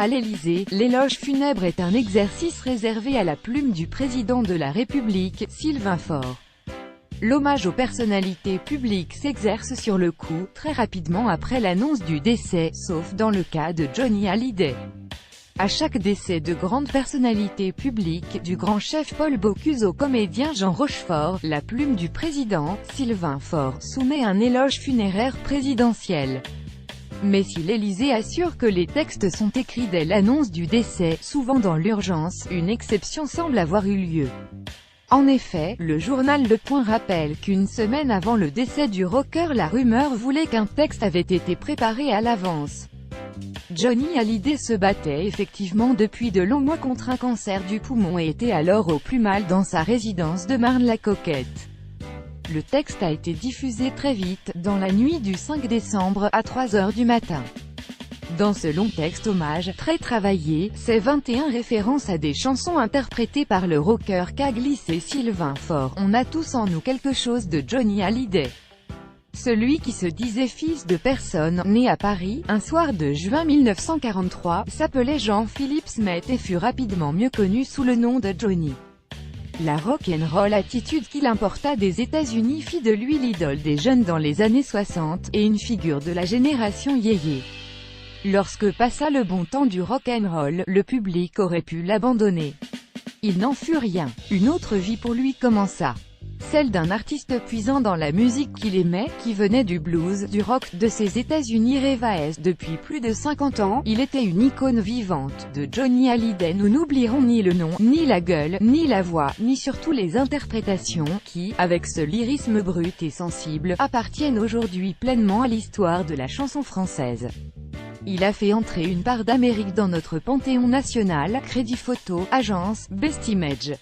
À l'Élysée, l'éloge funèbre est un exercice réservé à la plume du président de la République, Sylvain Faure. L'hommage aux personnalités publiques s'exerce sur le coup, très rapidement après l'annonce du décès, sauf dans le cas de Johnny Hallyday. À chaque décès de grande personnalité publique, du grand chef Paul Bocuse au comédien Jean Rochefort, la plume du président, Sylvain Faure, soumet un éloge funéraire présidentiel. Mais si l'Élysée assure que les textes sont écrits dès l'annonce du décès, souvent dans l'urgence, une exception semble avoir eu lieu. En effet, le journal Le Point rappelle qu'une semaine avant le décès du rocker, la rumeur voulait qu'un texte avait été préparé à l'avance. Johnny Hallyday se battait effectivement depuis de longs mois contre un cancer du poumon et était alors au plus mal dans sa résidence de Marne-la-Coquette. Le texte a été diffusé très vite, dans la nuit du 5 décembre, à 3 h du matin. Dans ce long texte hommage, très travaillé, c'est 21 références à des chansons interprétées par le rocker qu'a glissé Sylvain Faure. On a tous en nous quelque chose de Johnny Hallyday. Celui qui se disait fils de personne, né à Paris, un soir de juin 1943, s'appelait Jean-Philippe Smet et fut rapidement mieux connu sous le nom de Johnny. La rock'n'roll attitude qu'il importa des États-Unis fit de lui l'idole des jeunes dans les années 60, et une figure de la génération yéyé. Lorsque passa le bon temps du rock'n'roll, le public aurait pu l'abandonner. Il n'en fut rien. Une autre vie pour lui commença. Celle d'un artiste puisant dans la musique qu'il aimait, qui venait du blues, du rock, de ses États-Unis rêvaesques. Depuis plus de 50 ans, il était une icône vivante. De Johnny Hallyday nous n'oublierons ni le nom, ni la gueule, ni la voix, ni surtout les interprétations, qui, avec ce lyrisme brut et sensible, appartiennent aujourd'hui pleinement à l'histoire de la chanson française. Il a fait entrer une part d'Amérique dans notre panthéon national, Crédit Photo, Agence, Best Image.